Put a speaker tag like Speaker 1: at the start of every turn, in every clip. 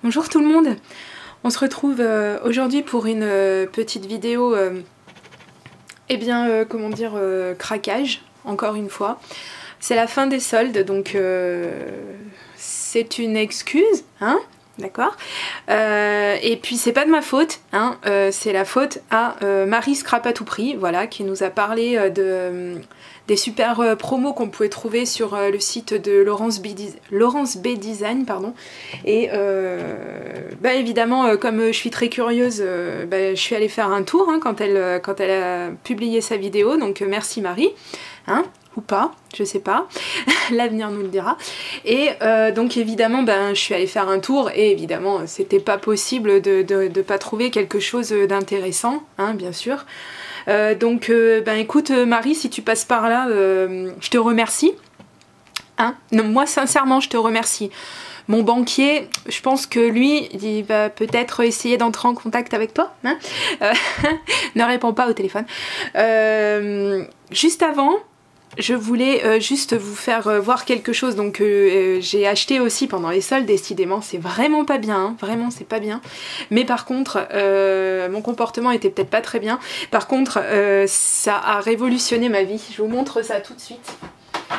Speaker 1: Bonjour tout le monde. On se retrouve aujourd'hui pour une petite vidéo, comment dire, craquage, encore une fois. C'est la fin des soldes, donc c'est une excuse, hein, d'accord. Et puis c'est pas de ma faute, hein, c'est la faute à Marie Scrap à tout prix, voilà, qui nous a parlé des super promos qu'on pouvait trouver sur le site de Laurence B Design, pardon. Et évidemment, comme je suis très curieuse, je suis allée faire un tour hein, quand elle a publié sa vidéo, donc merci Marie, hein, ou pas, je sais pas, l'avenir nous le dira. Et donc évidemment, je suis allée faire un tour et évidemment, c'était pas possible de pas trouver quelque chose d'intéressant, hein, bien sûr. Écoute Marie, si tu passes par là, je te remercie. Hein, non, moi sincèrement, je te remercie. Mon banquier, je pense que lui, il va peut-être essayer d'entrer en contact avec toi. Hein, ne réponds pas au téléphone. Juste avant, je voulais juste vous faire voir quelque chose, donc j'ai acheté aussi pendant les soldes, décidément c'est vraiment pas bien, hein, vraiment c'est pas bien, mais par contre mon comportement était peut-être pas très bien, par contre ça a révolutionné ma vie, je vous montre ça tout de suite.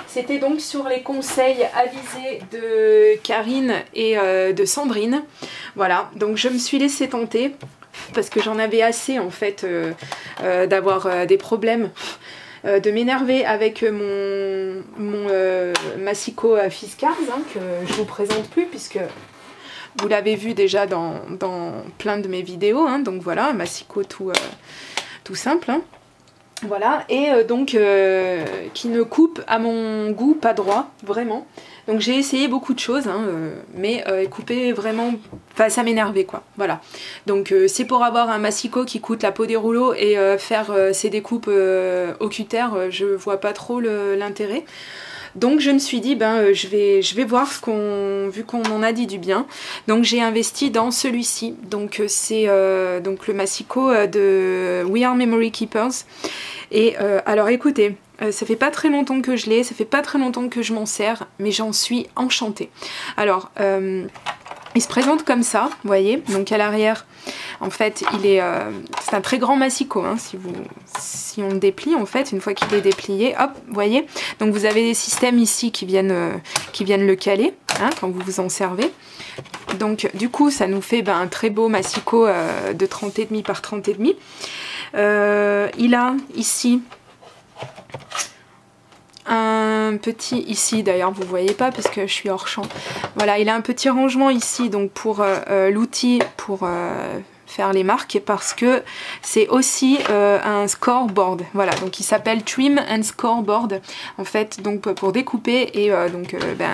Speaker 1: C'était donc sur les conseils avisés de Karine et de Sandrine, voilà, donc je me suis laissée tenter, parce que j'en avais assez en fait d'avoir des problèmes, de m'énerver avec mon Massico Fiskars, hein, que je vous présente plus puisque vous l'avez vu déjà dans plein de mes vidéos, hein, donc voilà, Massico tout simple, hein. Voilà, et qui ne coupe à mon goût pas droit, vraiment. Donc j'ai essayé beaucoup de choses, hein, mais couper vraiment, enfin ça m'énervait quoi, voilà. Donc c'est pour avoir un massicot qui coûte la peau des rouleaux et faire ces découpes au cutter, je vois pas trop l'intérêt. Donc je me suis dit, je vais voir vu qu'on en a dit du bien. Donc j'ai investi dans celui-ci. Donc c'est le Massico de We Are Memory Keepers. Et alors écoutez, ça fait pas très longtemps que je l'ai, ça fait pas très longtemps que je m'en sers, mais j'en suis enchantée. Alors, il se présente comme ça, vous voyez, donc à l'arrière, en fait, c'est un très grand massicot, hein, si on le déplie, en fait, une fois qu'il est déplié, hop, vous voyez, donc vous avez des systèmes ici qui viennent le caler, hein, quand vous vous en servez. Donc du coup, ça nous fait un très beau massicot de 30,5 par 30,5. Il a ici un petit, ici d'ailleurs vous voyez pas parce que je suis hors champ, voilà, il a un petit rangement ici donc pour l'outil pour faire les marques, parce que c'est aussi un scoreboard, voilà, donc il s'appelle Trim and Scoreboard en fait, donc pour découper et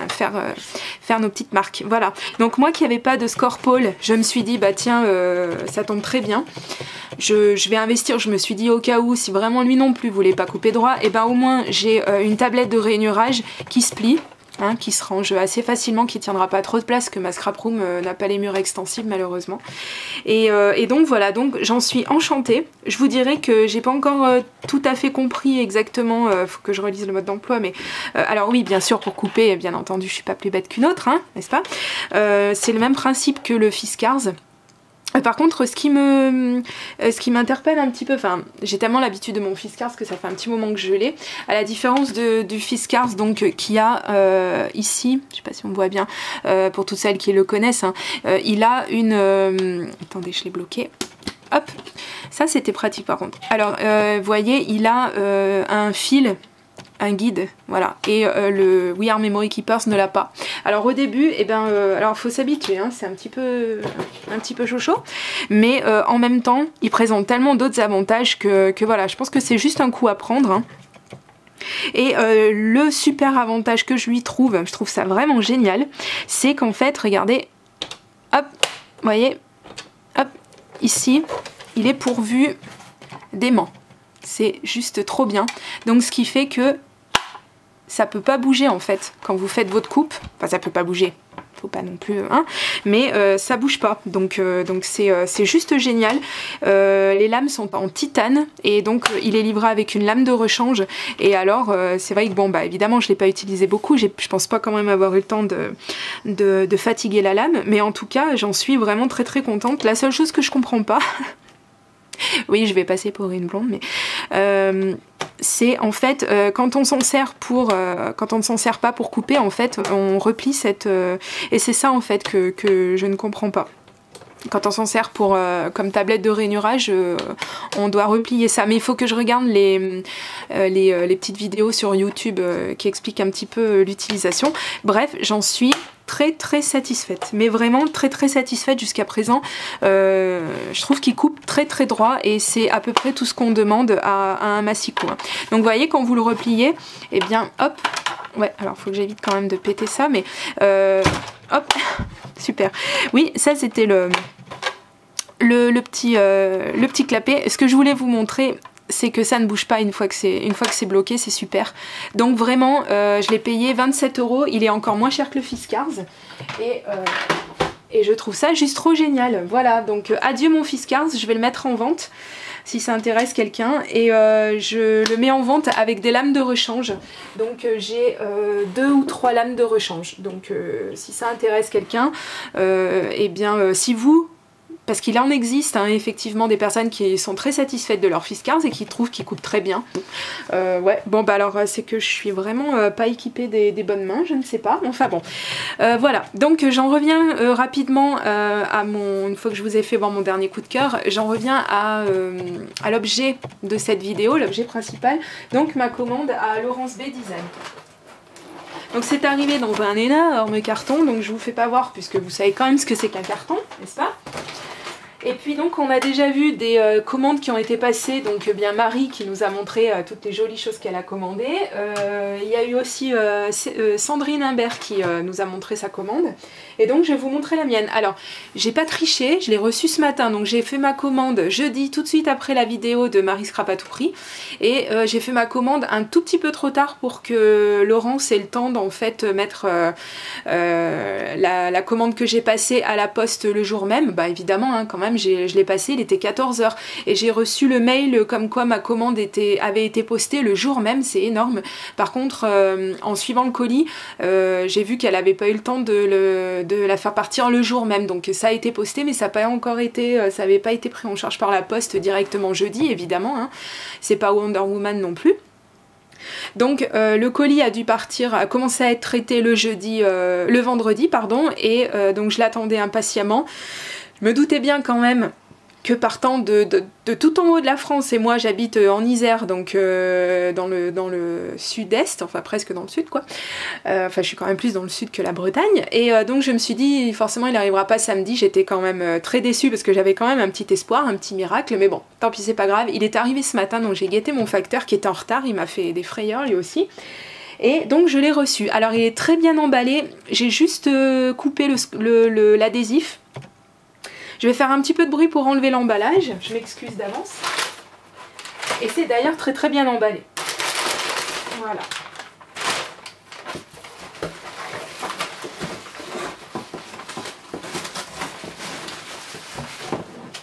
Speaker 1: faire nos petites marques, voilà. Donc moi qui n'avais pas de score pole, je me suis dit tiens, ça tombe très bien, je vais investir, je me suis dit au cas où si vraiment lui non plus voulait pas couper droit, et au moins j'ai une tablette de rainurage qui se plie, hein, qui se range assez facilement, qui tiendra pas trop de place, que ma scrap room n'a pas les murs extensibles malheureusement. Et donc voilà, donc j'en suis enchantée. Je vous dirais que j'ai pas encore tout à fait compris exactement, faut que je relise le mode d'emploi, mais alors oui, bien sûr pour couper, bien entendu je suis pas plus bête qu'une autre, hein, n'est-ce pas. C'est le même principe que le Fiskars. Par contre, ce qui m'interpelle un petit peu, enfin, j'ai tellement l'habitude de mon Fiskars que ça fait un petit moment que je l'ai, à la différence du Fiskars, donc, qui a ici, je sais pas si on voit bien, pour toutes celles qui le connaissent, hein, il a une... attendez, je l'ai bloqué. Hop, ça c'était pratique par contre. Alors, vous voyez, il a un fil, un guide, voilà, et le We Are Memory Keepers ne l'a pas. Alors au début, alors faut s'habituer, hein, c'est un petit peu chaud, mais en même temps, il présente tellement d'autres avantages que voilà, je pense que c'est juste un coup à prendre, hein. Et le super avantage que je trouve ça vraiment génial, c'est qu'en fait, regardez, hop, vous voyez, hop, ici, il est pourvu d'aimants. C'est juste trop bien. Donc ce qui fait que ça peut pas bouger en fait quand vous faites votre coupe. Enfin ça peut pas bouger. faut pas non plus, hein, mais ça bouge pas, donc c'est juste génial. Les lames sont en titane, et donc il est livré avec une lame de rechange, et alors c'est vrai que bon bah évidemment je l'ai pas utilisé beaucoup, je pense pas quand même avoir eu le temps de fatiguer la lame, mais en tout cas j'en suis vraiment très très contente. La seule chose que je comprends pas, oui je vais passer pour une blonde, mais c'est en fait quand on s'en sert pour quand on ne s'en sert pas pour couper, en fait on replie cette et c'est ça en fait que je ne comprends pas. Quand on s'en sert pour comme tablette de rainurage, on doit replier ça. Mais il faut que je regarde les petites vidéos sur YouTube qui expliquent un petit peu l'utilisation. Bref, j'en suis très très satisfaite, mais vraiment très très satisfaite jusqu'à présent. Je trouve qu'il coupe très très droit, et c'est à peu près tout ce qu'on demande à un massicot. Donc vous voyez, quand vous le repliez, et eh bien hop, ouais, alors faut que j'évite quand même de péter ça, mais hop, super. Oui, ça c'était le petit clapet. Ce que je voulais vous montrer, c'est que ça ne bouge pas une fois que c'est bloqué, c'est super. Donc vraiment, je l'ai payé 27 €, il est encore moins cher que le Fiskars, et je trouve ça juste trop génial. Voilà, donc adieu mon Fiskars, je vais le mettre en vente si ça intéresse quelqu'un, et je le mets en vente avec des lames de rechange. Donc j'ai 2 ou 3 lames de rechange, donc si ça intéresse quelqu'un, et bien si vous, parce qu'il en existe hein, effectivement des personnes qui sont très satisfaites de leur Fiskars et qui trouvent qu'ils coupent très bien. Ouais, bon bah alors c'est que je suis vraiment pas équipée des bonnes mains, je ne sais pas, enfin bon. Voilà, donc j'en reviens rapidement une fois que je vous ai fait voir mon dernier coup de cœur, j'en reviens à l'objet de cette vidéo, l'objet principal, donc ma commande à Laurence B Design. Donc c'est arrivé dans un énorme carton, donc je vous fais pas voir puisque vous savez quand même ce que c'est qu'un carton, n'est-ce pas? Et puis donc on a déjà vu des commandes qui ont été passées, donc bien Marie qui nous a montré toutes les jolies choses qu'elle a commandées. Il y a eu aussi Sandrine Imbert qui nous a montré sa commande. Et donc je vais vous montrer la mienne. Alors j'ai pas triché, je l'ai reçue ce matin, donc j'ai fait ma commande jeudi tout de suite après la vidéo de Marie Scrap à tout prix. Et j'ai fait ma commande un tout petit peu trop tard pour que Laurence ait le temps d'en fait mettre la commande que j'ai passée à la poste le jour même. Bah évidemment hein, quand même. Je l'ai passé, il était 14 h et j'ai reçu le mail comme quoi ma commande avait été postée le jour même, c'est énorme. Par contre, en suivant le colis, j'ai vu qu'elle n'avait pas eu le temps de la faire partir le jour même. Donc ça a été posté, mais ça n'a pas encore été, ça n'avait pas été pris en charge par la poste directement jeudi, évidemment. Hein. C'est pas Wonder Woman non plus. Donc le colis a dû partir, a commencé à être traité le vendredi, pardon, et donc je l'attendais impatiemment. Je me doutais bien quand même que partant de tout en haut de la France, et moi j'habite en Isère, donc dans le sud-est, enfin presque dans le sud quoi, enfin je suis quand même plus dans le sud que la Bretagne, et donc je me suis dit forcément il n'arrivera pas samedi. J'étais quand même très déçue parce que j'avais quand même un petit espoir, un petit miracle, mais bon, tant pis c'est pas grave, il est arrivé ce matin, donc j'ai guetté mon facteur qui était en retard, il m'a fait des frayeurs lui aussi. Et donc je l'ai reçu. Alors il est très bien emballé, j'ai juste coupé l'adhésif. Je vais faire un petit peu de bruit pour enlever l'emballage, je m'excuse d'avance. Et c'est d'ailleurs très très bien emballé. Voilà.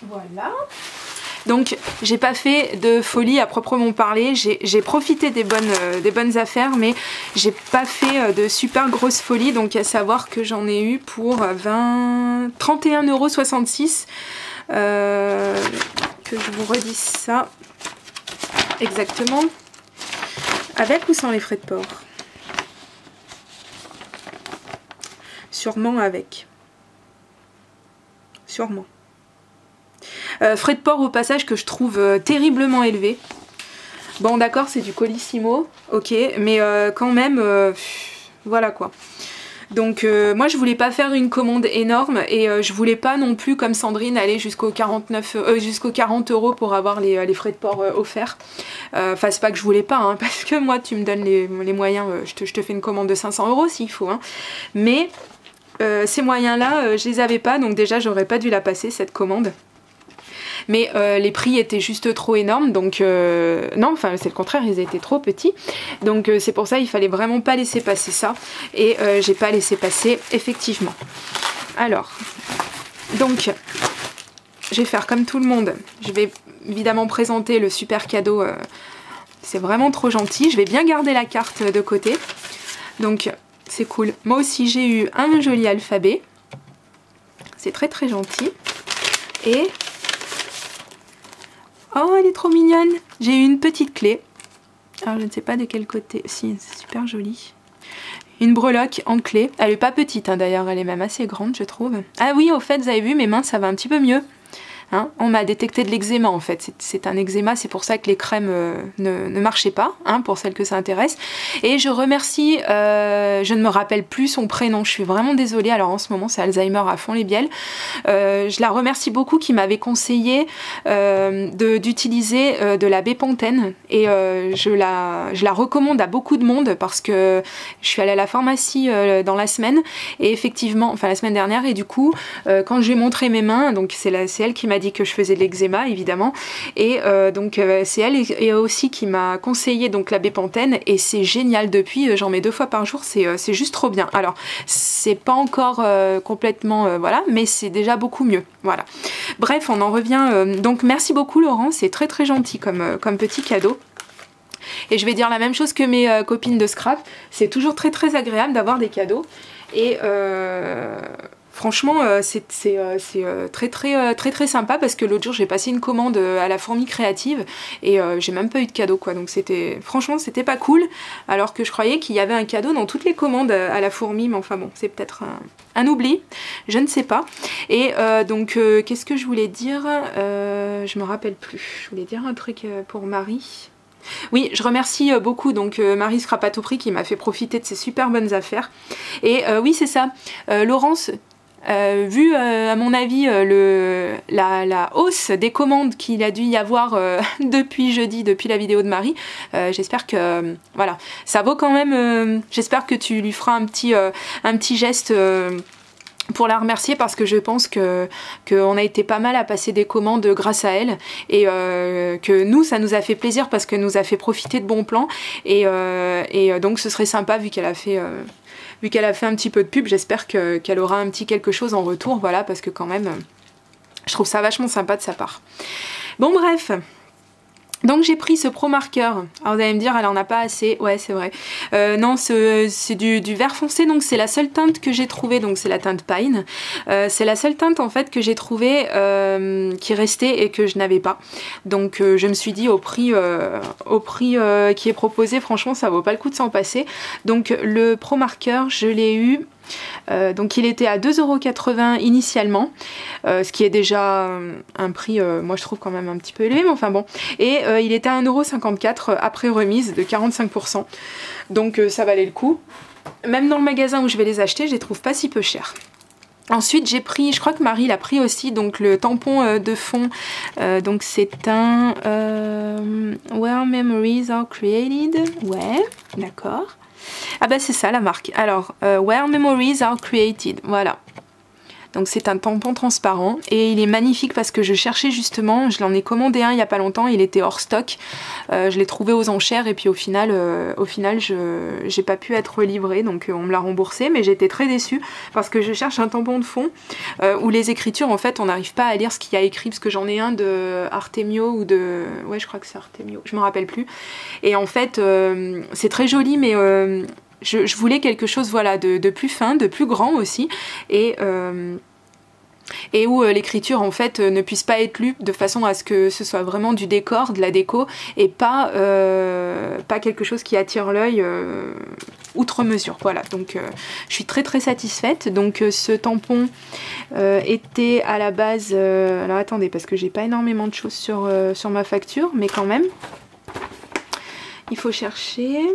Speaker 1: Voilà. Donc j'ai pas fait de folie à proprement parler, j'ai profité des bonnes affaires, mais j'ai pas fait de super grosses folies, donc à savoir que j'en ai eu pour 31,66 €, que je vous redis ça exactement, avec ou sans les frais de port? Sûrement avec. Sûrement. Frais de port au passage que je trouve terriblement élevé. Bon d'accord, c'est du Colissimo, ok, mais quand même, voilà quoi. Donc moi je voulais pas faire une commande énorme, et je voulais pas non plus comme Sandrine aller jusqu'aux 40 € pour avoir les frais de port offerts. Enfin c'est pas que je voulais pas, hein, parce que moi tu me donnes les moyens, je te fais une commande de 500 € s'il faut, hein. Mais ces moyens là je les avais pas, donc déjà j'aurais pas dû la passer cette commande. mais les prix étaient juste trop énormes, donc non, enfin c'est le contraire, ils étaient trop petits, donc c'est pour ça il fallait vraiment pas laisser passer ça, et j'ai pas laissé passer effectivement. Alors, donc je vais faire comme tout le monde, je vais évidemment présenter le super cadeau, c'est vraiment trop gentil, je vais bien garder la carte de côté, donc c'est cool. Moi aussi j'ai eu un joli alphabet, c'est très très gentil, et oh elle est trop mignonne, j'ai eu une petite clé, alors je ne sais pas de quel côté, si c'est super joli. Une breloque en clé, elle est pas petite hein, d'ailleurs, elle est même assez grande je trouve. Ah oui, au fait vous avez vu mes mains ça va un petit peu mieux. Hein, on m'a détecté de l'eczéma en fait, c'est un eczéma, c'est pour ça que les crèmes ne marchaient pas, hein, pour celles que ça intéresse. Et je remercie, je ne me rappelle plus son prénom, je suis vraiment désolée, alors en ce moment c'est Alzheimer à fond les bielles. Je la remercie beaucoup qui m'avait conseillé d'utiliser de la bépantène, et je la recommande à beaucoup de monde parce que je suis allée à la pharmacie dans la semaine, et effectivement, enfin la semaine dernière, et du coup quand je lui ai montré mes mains, donc c'est elle qui m'a dit que je faisais de l'eczéma évidemment, et donc c'est elle et aussi qui m'a conseillé donc la bépantène, et c'est génial depuis, j'en mets 2 fois par jour, c'est juste trop bien. Alors c'est pas encore complètement voilà, mais c'est déjà beaucoup mieux, voilà. Bref, on en revient, donc merci beaucoup Laurent, c'est très très gentil comme petit cadeau. Et je vais dire la même chose que mes copines de Scrap, c'est toujours très très agréable d'avoir des cadeaux, et franchement c'est très sympa, parce que l'autre jour j'ai passé une commande à la Fourmi Créative et j'ai même pas eu de cadeau quoi, donc franchement c'était pas cool, alors que je croyais qu'il y avait un cadeau dans toutes les commandes à la Fourmi, mais enfin bon, c'est peut-être un oubli, je ne sais pas. Et donc qu'est-ce que je voulais dire, je me rappelle plus, je voulais dire un truc pour Marie. Oui, je remercie beaucoup donc Marie Scrap à tout prix qui m'a fait profiter de ces super bonnes affaires. Et oui c'est ça, Laurence, vu à mon avis la hausse des commandes qu'il a dû y avoir depuis jeudi, depuis la vidéo de Marie, j'espère que voilà, ça vaut quand même, j'espère que tu lui feras un petit geste pour la remercier, parce que je pense qu'on a été pas mal à passer des commandes grâce à elle, et que nous ça nous a fait plaisir parce que nous a fait profiter de bons plans, et donc ce serait sympa vu qu'elle a fait un petit peu de pub, j'espère qu'elle aura un petit quelque chose en retour, voilà, parce que quand même je trouve ça vachement sympa de sa part. Bon bref, donc j'ai pris ce Pro Marker, alors vous allez me dire elle en a pas assez, ouais c'est vrai, non c'est du vert foncé, donc c'est la seule teinte que j'ai trouvée, donc c'est la teinte Pine, c'est la seule teinte en fait que j'ai trouvée qui restait et que je n'avais pas, donc je me suis dit au prix qui est proposé, franchement ça vaut pas le coup de s'en passer. Donc le Pro Marker je l'ai eu, donc il était à 2,80 € initialement, ce qui est déjà un prix, moi je trouve quand même un petit peu élevé, mais enfin bon, et il était à 1,54 € après remise de 45%, donc ça valait le coup. Même dans le magasin où je vais les acheter, je les trouve pas si peu chers. Ensuite j'ai pris, je crois que Marie l'a pris aussi, donc le tampon de fond, donc c'est un Where Memories Are Created, ouais, d'accord. Ah bah c'est ça la marque, alors Where Memories Are Created, voilà. Donc c'est un tampon transparent et il est magnifique parce que je cherchais justement, je l'en ai commandé un il y a pas longtemps, il était hors stock, je l'ai trouvé aux enchères et puis au final j'ai pas pu être livré, donc on me l'a remboursé, mais j'étais très déçue parce que je cherche un tampon de fond où les écritures en fait on n'arrive pas à lire ce qu'il y a écrit, parce que j'en ai un de Artemio ou de... ouais je crois que c'est Artemio, je me rappelle plus, et en fait c'est très joli, mais je voulais quelque chose voilà de plus fin, de plus grand aussi, et où l'écriture en fait ne puisse pas être lue de façon à ce que ce soit vraiment du décor, de la déco, et pas quelque chose qui attire l'œil outre mesure. Voilà, donc je suis très très satisfaite. Donc ce tampon était à la base, alors attendez parce que j'ai pas énormément de choses sur ma facture, mais quand même il faut chercher.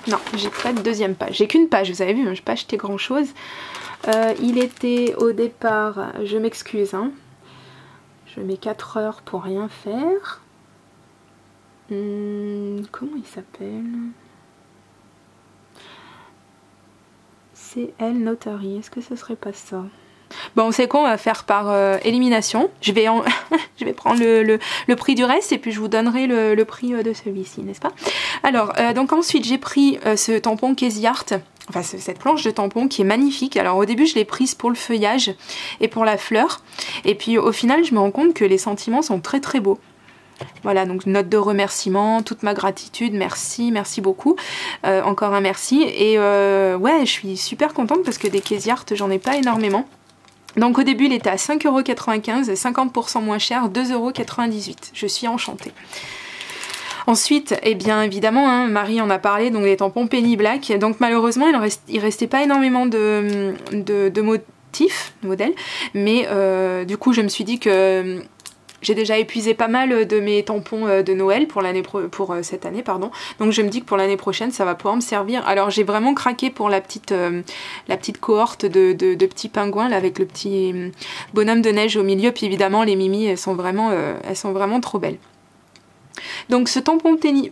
Speaker 1: Non, j'ai pas de deuxième page, j'ai qu'une page, vous avez vu, j'ai pas acheté grand chose. Il était au départ, je m'excuse, hein, je mets 4 heures pour rien faire. Comment il s'appelle? CL Notary, est-ce que ce serait pas ça? Bon, c'est quoi, on va faire par élimination. Je vais, je vais prendre le prix du reste et puis je vous donnerai le prix de celui-ci, n'est-ce pas? Alors, donc ensuite j'ai pris ce tampon Casey Art, enfin cette planche de tampon qui est magnifique. Alors au début je l'ai prise pour le feuillage et pour la fleur. Et puis au final je me rends compte que les sentiments sont très très beaux. Voilà, donc note de remerciement, toute ma gratitude, merci, merci beaucoup, encore un merci. Et ouais, je suis super contente parce que des Casey Art, j'en ai pas énormément. Donc au début il était à 5,95 €, 50% moins cher, 2,98 €. Je suis enchantée. Ensuite, eh bien évidemment, hein, Marie en a parlé, donc les tampons Penny Black. Donc malheureusement, il restait pas énormément de modèles, mais du coup je me suis dit que j'ai déjà épuisé pas mal de mes tampons de Noël pour cette année, pardon. Donc je me dis que pour l'année prochaine, ça va pouvoir me servir. Alors j'ai vraiment craqué pour la petite cohorte de petits pingouins là, avec le petit bonhomme de neige au milieu. Puis évidemment, les Mimi, elles sont vraiment trop belles. Donc ce tampon Penny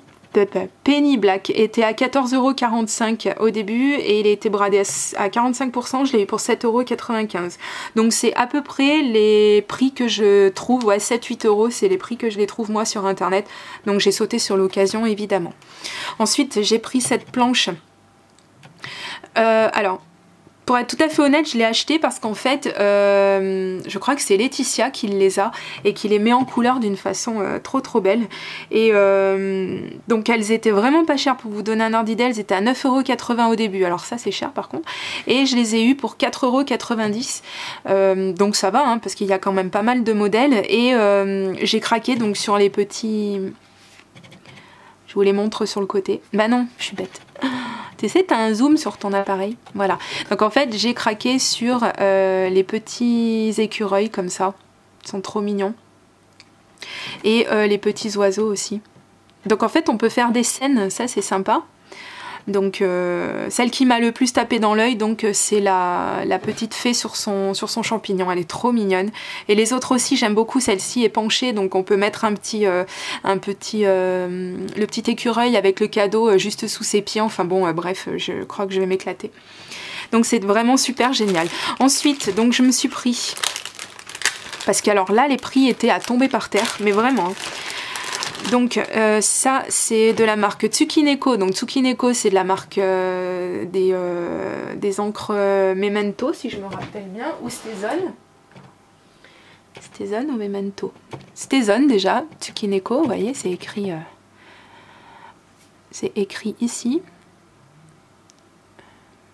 Speaker 1: Black était à 14,45 € au début et il a été bradé à 45%, je l'ai eu pour 7,95 €. Donc c'est à peu près les prix que je trouve, ouais 7-8 €, c'est les prix que je les trouve moi sur internet. Donc j'ai sauté sur l'occasion évidemment. Ensuite j'ai pris cette planche. Alors, pour être tout à fait honnête, je l'ai acheté parce qu'en fait, je crois que c'est Laetitia qui les a et qui les met en couleur d'une façon trop belle. Et donc elles étaient vraiment pas chères, pour vous donner un ordre d'idée, elles étaient à 9,80 € au début. Alors ça c'est cher par contre. Et je les ai eues pour 4,90 €. Donc ça va, hein, parce qu'il y a quand même pas mal de modèles. Et j'ai craqué donc sur les petits... Je vous les montre sur le côté. Bah non, je suis bête. Tu sais, t'as un zoom sur ton appareil. Voilà. Donc en fait, j'ai craqué sur les petits écureuils comme ça. Ils sont trop mignons. Et les petits oiseaux aussi. Donc en fait, on peut faire des scènes. Ça, c'est sympa. Donc celle qui m'a le plus tapé dans l'œil, donc c'est la petite fée sur son champignon. Elle est trop mignonne. Et les autres aussi, j'aime beaucoup. Celle-ci est penchée, donc on peut mettre le petit écureuil avec le cadeau juste sous ses pieds. Enfin bon, bref, je crois que je vais m'éclater. Donc c'est vraiment super génial. Ensuite, donc je me suis pris, parce qu'alors là les prix étaient à tomber par terre, mais vraiment. Hein. Donc ça c'est de la marque Tsukineko. Donc Tsukineko c'est de la marque des encres Memento si je me rappelle bien, ou Stezone. Stezone ou Memento? Stezone déjà, Tsukineko, vous voyez c'est écrit ici.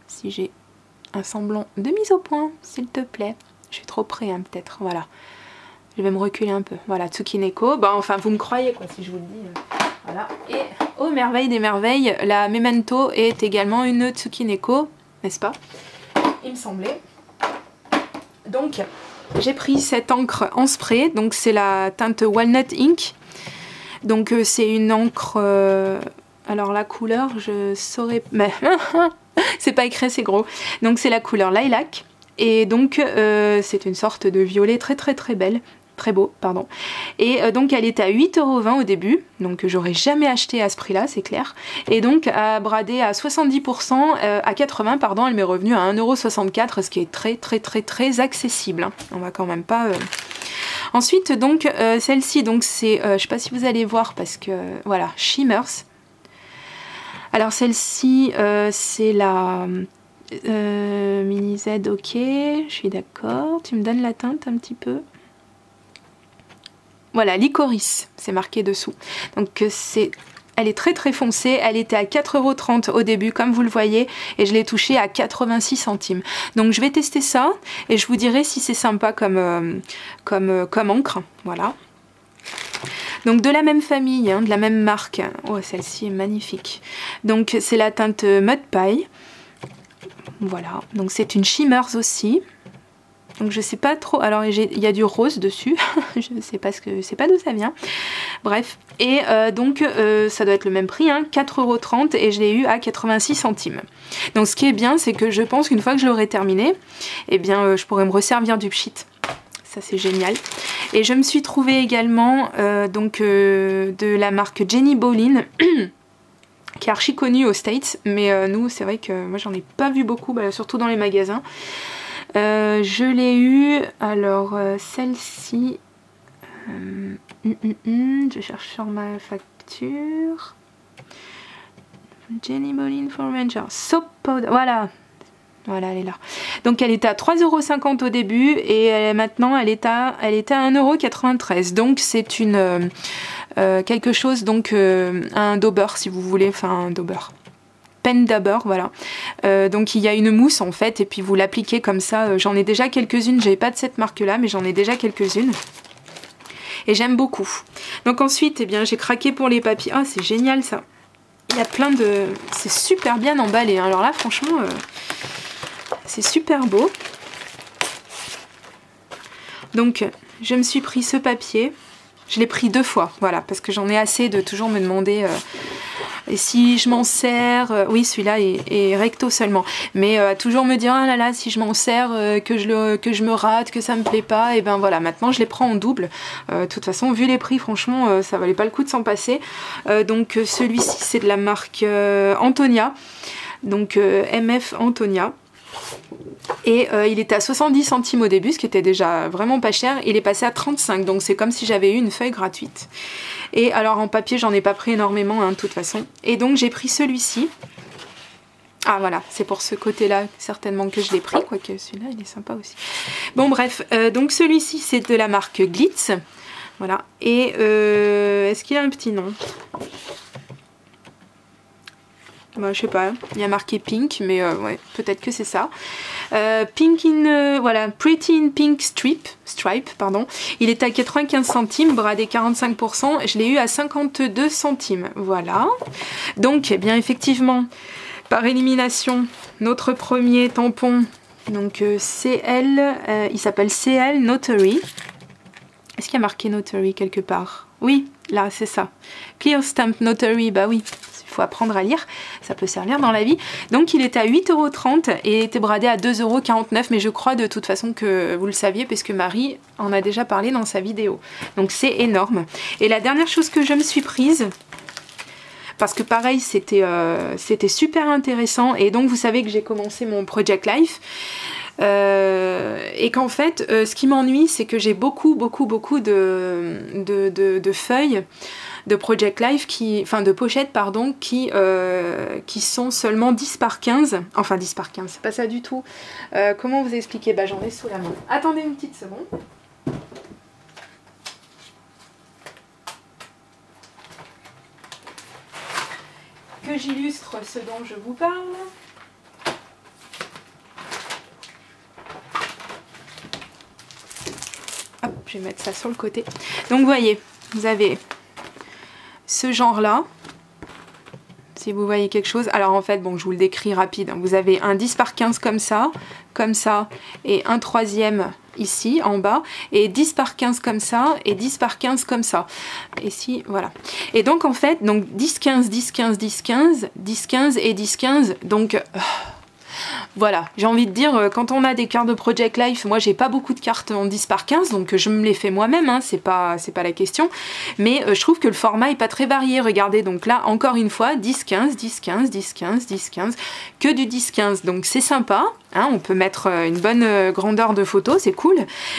Speaker 1: Si j'ai un semblant de mise au point, s'il te plaît. Je suis trop près hein, peut-être, voilà. Je vais me reculer un peu. Voilà, Tsukineko. Bah, enfin, vous me croyez, quoi, si je vous le dis. Voilà. Et, oh, merveille des merveilles, la Memento est également une Tsukineko, n'est-ce pas? Il me semblait. Donc, j'ai pris cette encre en spray. Donc, c'est la teinte Walnut Ink. Donc, c'est une encre... alors, la couleur, je saurais... Mais c'est pas écrit, c'est gros. Donc, c'est la couleur Lilac. Et donc, c'est une sorte de violet très belle. Très beau, pardon. Et donc elle était à 8,20 € au début, donc j'aurais jamais acheté à ce prix-là, c'est clair. Et donc à brader à 70%, à 80, pardon, elle m'est revenue à 1,64 €, ce qui est très accessible. Hein. On va quand même pas... Ensuite, donc celle-ci, donc c'est, je sais pas si vous allez voir parce que voilà, Shimmers. Alors celle-ci, c'est la Mini Z, ok, je suis d'accord. Tu me donnes la teinte un petit peu. Voilà, Licorice, c'est marqué dessous. Donc elle est très foncée, elle était à 4,30 € au début comme vous le voyez et je l'ai touchée à 86 centimes. Donc je vais tester ça et je vous dirai si c'est sympa comme encre, voilà. Donc de la même famille, hein, de la même marque, oh celle-ci est magnifique. Donc c'est la teinte Mud Pie, voilà, donc c'est une Shimmers aussi. Donc je sais pas trop, alors il y a du rose dessus, je sais pas d'où ça vient, bref. Et donc ça doit être le même prix, hein, 4,30 € et je l'ai eu à 86 centimes. Donc ce qui est bien, c'est que je pense qu'une fois que je l'aurai terminé, eh bien je pourrai me resservir du pchit. Ça c'est génial. Et je me suis trouvée également de la marque Jenny Bolin, qui est archi connue aux States, mais nous c'est vrai que moi j'en ai pas vu beaucoup, surtout dans les magasins. Je l'ai eu, alors celle-ci, je cherche sur ma facture. Jenny Bolin for Ranger, soap powder, voilà. Voilà, elle est là. Donc elle était à 3,50 € au début et maintenant elle est à 1,93 €. Donc c'est une quelque chose, donc un dauber si vous voulez, enfin un dauber. Pen dauber, voilà. Donc il y a une mousse en fait et puis vous l'appliquez comme ça. J'en ai déjà quelques-unes, j'ai pas de cette marque là mais j'en ai déjà quelques-unes. Et j'aime beaucoup. Donc ensuite, eh bien j'ai craqué pour les papiers. Ah, c'est génial ça. Il y a plein de... C'est super bien emballé. Hein. Alors là, franchement... c'est super beau. Donc, je me suis pris ce papier. Je l'ai pris 2 fois, voilà, parce que j'en ai assez de toujours me demander si je m'en sers. Oui, celui-là est recto seulement. Mais toujours me dire, ah là là, si je m'en sers, que je me rate, que ça me plaît pas, et ben voilà, maintenant je les prends en double. De toute façon, vu les prix, franchement, ça valait pas le coup de s'en passer. Donc, celui-ci, c'est de la marque Antonia. Donc, MF Antonia. Et il était à 70 centimes au début, ce qui était déjà vraiment pas cher. Il est passé à 35, donc c'est comme si j'avais eu une feuille gratuite. Et alors en papier, j'en ai pas pris énormément, hein, de toute façon. Et donc j'ai pris celui-ci. Ah voilà, c'est pour ce côté-là certainement que je l'ai pris, quoique celui-là il est sympa aussi. Bon bref, donc celui-ci c'est de la marque Glitz. Voilà. Et est-ce qu'il a un petit nom ? Bah, je sais pas, il y a marqué pink, mais ouais, peut-être que c'est ça. Pink in, voilà, Pretty in Pink Stripe, pardon. Il est à 95 centimes, bradé 45%. Je l'ai eu à 52 centimes, voilà. Donc, eh bien, effectivement, par élimination, notre premier tampon, donc CL, il s'appelle CL Notary. Est-ce qu'il y a marqué Notary quelque part? Oui, là, c'est ça. Clear Stamp Notary, bah oui. Faut apprendre à lire, ça peut servir dans la vie. Donc il était à 8,30 € et était bradé à 2,49 €, mais je crois de toute façon que vous le saviez puisque Marie en a déjà parlé dans sa vidéo. Donc c'est énorme. Et la dernière chose que je me suis prise, parce que pareil c'était super intéressant, et donc vous savez que j'ai commencé mon Project Life. Et qu'en fait ce qui m'ennuie c'est que j'ai beaucoup de feuilles de Project Life de pochettes pardon qui sont seulement 10 par 15, enfin 10 par 15, c'est pas ça du tout. Comment vous expliquer? Bah j'en ai sous la main. Attendez une petite seconde. Que j'illustre ce dont je vous parle. Hop, je vais mettre ça sur le côté. Donc vous voyez, vous avez ce genre là, si vous voyez quelque chose. Alors en fait, bon, je vous le décris rapide. Vous avez un 10 par 15 comme ça, et un troisième ici en bas, et 10 par 15 comme ça, et 10 par 15 comme ça. Et si, voilà. Et donc en fait, donc 10, 15, 10, 15, 10, 15, 10, 15 et 10, 15. Donc... voilà, j'ai envie de dire, quand on a des cartes de Project Life, moi j'ai pas beaucoup de cartes en 10 par 15, donc je me les fais moi-même, hein, c'est pas la question, mais je trouve que le format est pas très varié. Regardez, donc là, encore une fois, 10, 15, 10, 15, 10, 15, 10, 15, que du 10, 15, donc c'est sympa, hein, on peut mettre une bonne grandeur de photos, c'est cool,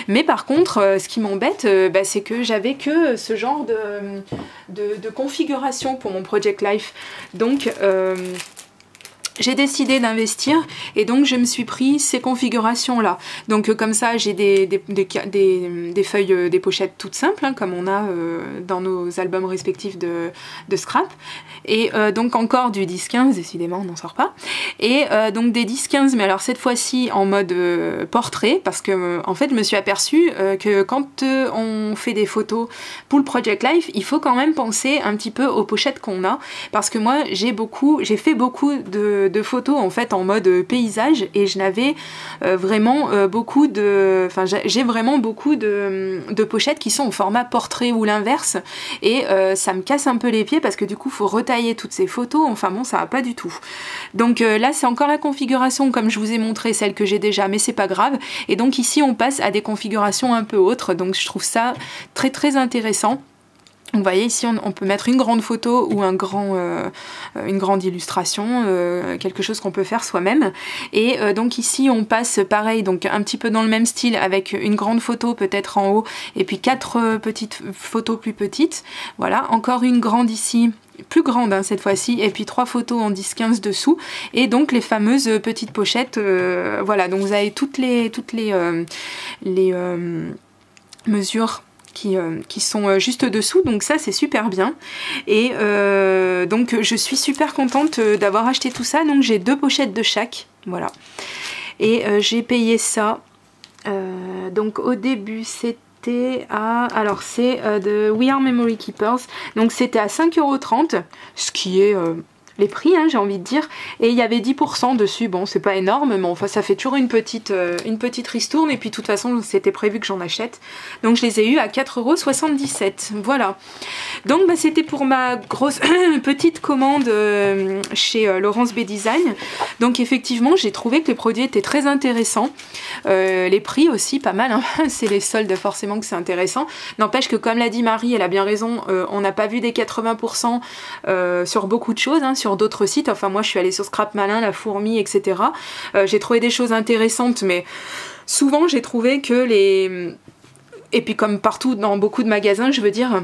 Speaker 1: mais par contre, ce qui m'embête, c'est que j'avais que ce genre de configuration pour mon Project Life, donc... j'ai décidé d'investir et donc je me suis pris ces configurations là. Donc comme ça j'ai des feuilles, des pochettes toutes simples, hein, comme on a dans nos albums respectifs de scrap. Et donc encore du 10-15, décidément on n'en sort pas. Et donc des 10-15, mais alors cette fois-ci en mode portrait, parce que en fait je me suis aperçue que quand on fait des photos pour le Project Life, il faut quand même penser un petit peu aux pochettes qu'on a. Parce que moi j'ai fait beaucoup de photos en fait en mode paysage, et je n'avais vraiment beaucoup de... Enfin j'ai vraiment beaucoup de pochettes qui sont au format portrait ou l'inverse, et ça me casse un peu les pieds parce que du coup faut retailler toutes ces photos, enfin bon ça va pas du tout. Donc là c'est encore la configuration comme je vous ai montré, celle que j'ai déjà, mais c'est pas grave. Et donc ici on passe à des configurations un peu autres, donc je trouve ça très très intéressant. Vous voyez ici on peut mettre une grande photo ou une grande illustration, quelque chose qu'on peut faire soi-même. Et donc ici on passe pareil, donc un petit peu dans le même style avec une grande photo peut-être en haut et puis 4 petites photos plus petites. Voilà, encore une grande ici, plus grande hein, cette fois-ci, et puis 3 photos en 10-15 dessous, et donc les fameuses petites pochettes. Voilà, donc vous avez toutes les mesures qui sont juste dessous, donc ça c'est super bien. Et donc je suis super contente d'avoir acheté tout ça. Donc j'ai 2 pochettes de chaque, voilà, et j'ai payé ça donc au début c'était à, alors c'est de We Are Memory Keepers, donc c'était à 5,30 €, ce qui est les prix hein, j'ai envie de dire, et il y avait 10% dessus. Bon, c'est pas énorme, mais enfin ça fait toujours une petite ristourne, et puis de toute façon c'était prévu que j'en achète, donc je les ai eu à 4,77 €. Voilà, donc bah, c'était pour ma grosse petite commande chez Laurence B Design. Donc effectivement j'ai trouvé que les produits étaient très intéressants, les prix aussi pas mal hein. C'est les soldes forcément que c'est intéressant, n'empêche que comme l'a dit Marie, elle a bien raison, on n'a pas vu des 80% sur beaucoup de choses hein, sur d'autres sites. Enfin moi je suis allée sur Scrap Malin, La Fourmi, etc. J'ai trouvé des choses intéressantes, mais souvent j'ai trouvé que et puis comme partout dans beaucoup de magasins, je veux dire,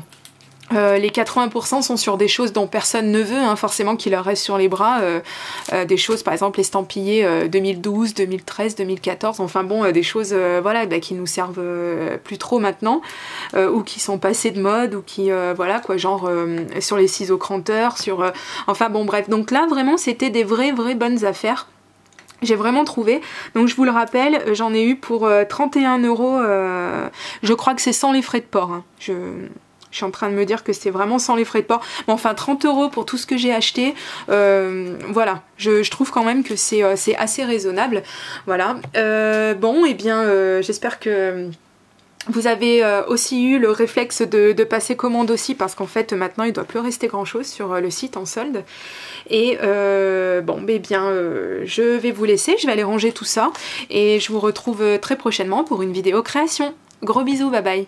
Speaker 1: les 80% sont sur des choses dont personne ne veut hein, forcément, qui leur restent sur les bras, des choses par exemple estampillées 2012, 2013, 2014, enfin bon, des choses voilà, bah, qui nous servent plus trop maintenant, ou qui sont passées de mode, ou qui voilà quoi, genre sur les ciseaux cranteurs, sur enfin bon bref, donc là vraiment c'était des vraies bonnes affaires. J'ai vraiment trouvé, donc je vous le rappelle, j'en ai eu pour 31 €, je crois que c'est sans les frais de port hein. Je suis en train de me dire que c'est vraiment sans les frais de port. Bon, enfin 30 € pour tout ce que j'ai acheté. Voilà, je trouve quand même que c'est assez raisonnable. Voilà. Bon, et bien j'espère que vous avez aussi eu le réflexe de passer commande aussi, parce qu'en fait maintenant il ne doit plus rester grand chose sur le site en solde. Et bon, eh bien je vais vous laisser, je vais aller ranger tout ça, et je vous retrouve très prochainement pour une vidéo création. Gros bisous, bye bye.